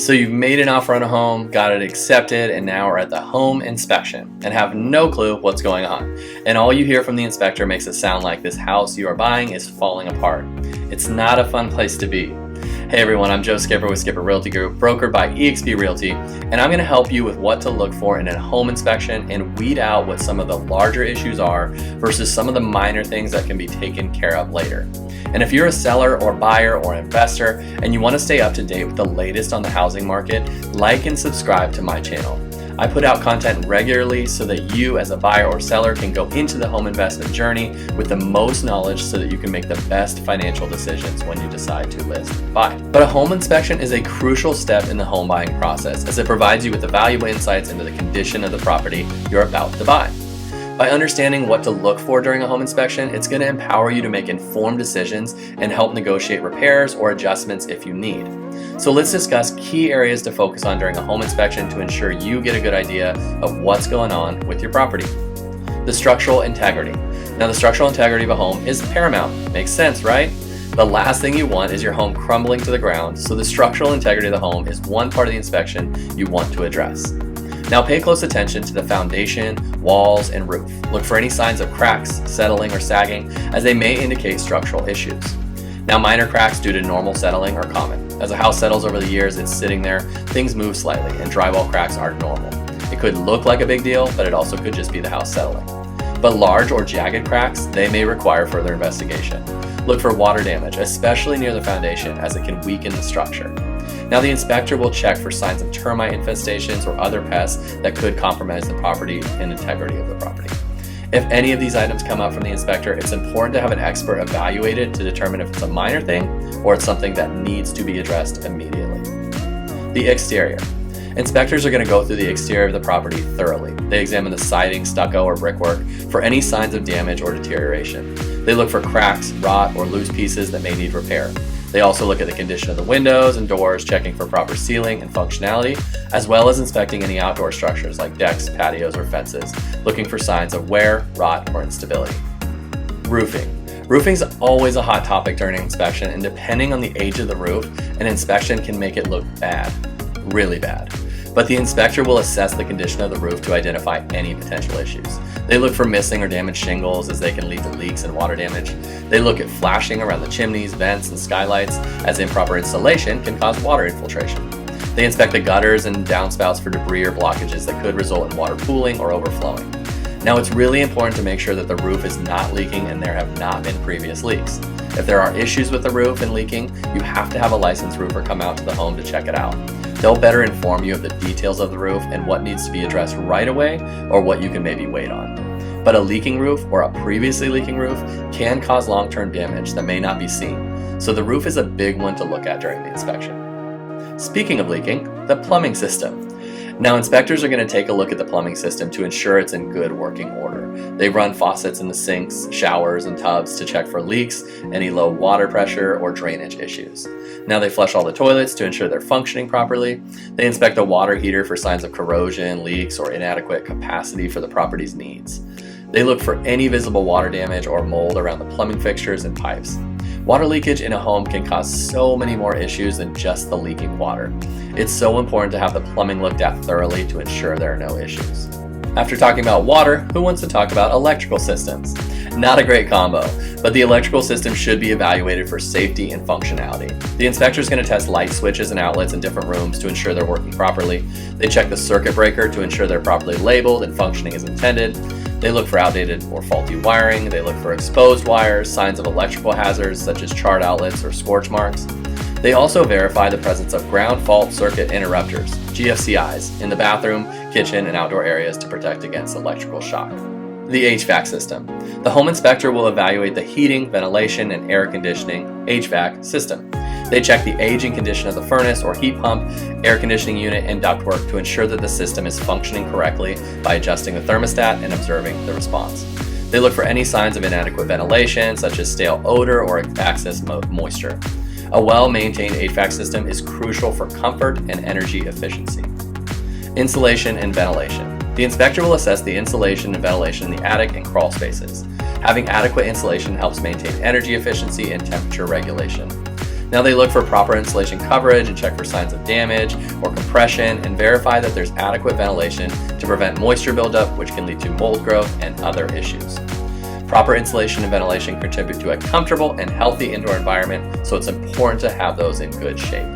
So you've made an offer on a home, got it accepted, and now are at the home inspection and have no clue what's going on. And all you hear from the inspector makes it sound like this house you are buying is falling apart. It's not a fun place to be. Hey everyone, I'm Joe Skipper with Skipper Realty Group, brokered by eXp Realty, and I'm going to help you with what to look for in a home inspection and weed out what some of the larger issues are versus some of the minor things that can be taken care of later. And if you're a seller or buyer or investor and you want to stay up to date with the latest on the housing market, like and subscribe to my channel. I put out content regularly so that you as a buyer or seller can go into the home investment journey with the most knowledge so that you can make the best financial decisions when you decide to list or buy. But a home inspection is a crucial step in the home buying process as it provides you with the valuable insights into the condition of the property you're about to buy. By understanding what to look for during a home inspection, it's going to empower you to make informed decisions and help negotiate repairs or adjustments if you need. So let's discuss key areas to focus on during a home inspection to ensure you get a good idea of what's going on with your property. The structural integrity. Now, the structural integrity of a home is paramount. Makes sense, right? The last thing you want is your home crumbling to the ground, so the structural integrity of the home is one part of the inspection you want to address. Now pay close attention to the foundation, walls, and roof. Look for any signs of cracks, settling, or sagging, as they may indicate structural issues. Now minor cracks due to normal settling are common. As a house settles over the years, it's sitting there, things move slightly, and drywall cracks are normal. It could look like a big deal, but it also could just be the house settling. But large or jagged cracks, they may require further investigation. Look for water damage, especially near the foundation, as it can weaken the structure. Now the inspector will check for signs of termite infestations or other pests that could compromise the property and integrity of the property. If any of these items come up from the inspector, it's important to have an expert evaluate it to determine if it's a minor thing or it's something that needs to be addressed immediately. The exterior. Inspectors are going to go through the exterior of the property thoroughly. They examine the siding, stucco, or brickwork for any signs of damage or deterioration. They look for cracks, rot, or loose pieces that may need repair. They also look at the condition of the windows and doors, checking for proper sealing and functionality, as well as inspecting any outdoor structures like decks, patios, or fences, looking for signs of wear, rot, or instability. Roofing. Roofing is always a hot topic during an inspection, and depending on the age of the roof, an inspection can make it look bad, really bad. But the inspector will assess the condition of the roof to identify any potential issues. They look for missing or damaged shingles, as they can lead to leaks and water damage. They look at flashing around the chimneys, vents, and skylights, as improper installation can cause water infiltration. They inspect the gutters and downspouts for debris or blockages that could result in water pooling or overflowing. Now, it's really important to make sure that the roof is not leaking and there have not been previous leaks. If there are issues with the roof and leaking, you have to have a licensed roofer come out to the home to check it out. They'll better inform you of the details of the roof and what needs to be addressed right away or what you can maybe wait on. But a leaking roof or a previously leaking roof can cause long-term damage that may not be seen, so the roof is a big one to look at during the inspection. Speaking of leaking, the plumbing system. Now, inspectors are going to take a look at the plumbing system to ensure it's in good working order. They run faucets in the sinks, showers, and tubs to check for leaks, any low water pressure, or drainage issues. Now they flush all the toilets to ensure they're functioning properly. They inspect the water heater for signs of corrosion, leaks, or inadequate capacity for the property's needs. They look for any visible water damage or mold around the plumbing fixtures and pipes. Water leakage in a home can cause so many more issues than just the leaking water. It's so important to have the plumbing looked at thoroughly to ensure there are no issues. After talking about water, who wants to talk about electrical systems? Not a great combo, but the electrical system should be evaluated for safety and functionality. The inspector is going to test light switches and outlets in different rooms to ensure they're working properly. They check the circuit breaker to ensure they're properly labeled and functioning as intended. They look for outdated or faulty wiring. They look for exposed wires, signs of electrical hazards such as charred outlets or scorch marks. They also verify the presence of ground fault circuit interrupters, GFCIs, in the bathroom, kitchen, and outdoor areas to protect against electrical shock. The HVAC system. The home inspector will evaluate the heating, ventilation, and air conditioning HVAC system. They check the age and condition of the furnace or heat pump, air conditioning unit, and ductwork to ensure that the system is functioning correctly by adjusting the thermostat and observing the response. They look for any signs of inadequate ventilation, such as stale odor or excess moisture. A well-maintained HVAC system is crucial for comfort and energy efficiency. Insulation and ventilation. The inspector will assess the insulation and ventilation in the attic and crawl spaces. Having adequate insulation helps maintain energy efficiency and temperature regulation. Now they look for proper insulation coverage and check for signs of damage or compression and verify that there's adequate ventilation to prevent moisture buildup, which can lead to mold growth and other issues. Proper insulation and ventilation contribute to a comfortable and healthy indoor environment, so it's important to have those in good shape.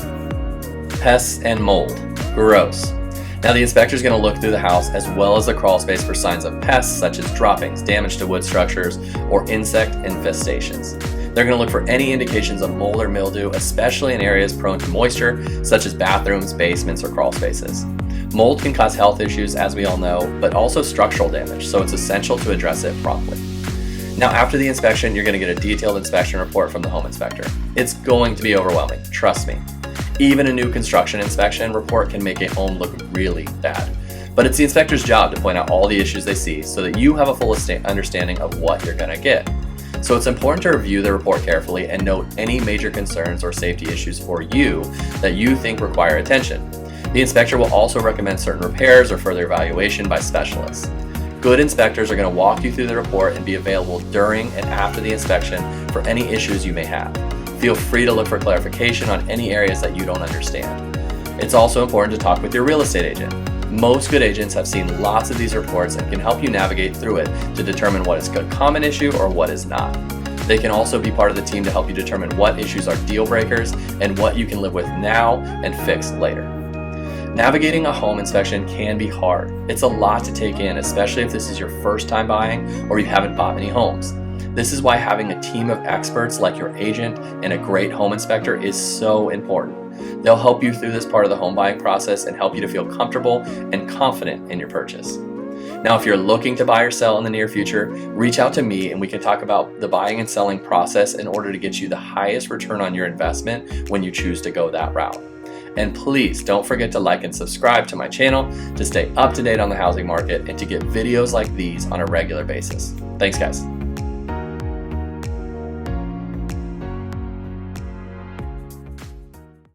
Pests and mold. Gross. Now the inspector is going to look through the house as well as the crawl space for signs of pests such as droppings, damage to wood structures, or insect infestations. They're going to look for any indications of mold or mildew, especially in areas prone to moisture such as bathrooms, basements, or crawl spaces. Mold can cause health issues, as we all know, but also structural damage, so it's essential to address it promptly. Now after the inspection, you're going to get a detailed inspection report from the home inspector. It's going to be overwhelming, trust me. Even a new construction inspection report can make a home look really bad. But it's the inspector's job to point out all the issues they see so that you have a full understanding of what you're going to get. So it's important to review the report carefully and note any major concerns or safety issues for you that you think require attention. The inspector will also recommend certain repairs or further evaluation by specialists. Good inspectors are going to walk you through the report and be available during and after the inspection for any issues you may have. Feel free to look for clarification on any areas that you don't understand. It's also important to talk with your real estate agent. Most good agents have seen lots of these reports and can help you navigate through it to determine what is a common issue or what is not. They can also be part of the team to help you determine what issues are deal breakers and what you can live with now and fix later. Navigating a home inspection can be hard. It's a lot to take in, especially if this is your first time buying or you haven't bought many homes. This is why having a team of experts like your agent and a great home inspector is so important. They'll help you through this part of the home buying process and help you to feel comfortable and confident in your purchase. Now, if you're looking to buy or sell in the near future, reach out to me and we can talk about the buying and selling process in order to get you the highest return on your investment when you choose to go that route. And please don't forget to like and subscribe to my channel to stay up to date on the housing market and to get videos like these on a regular basis. Thanks, guys.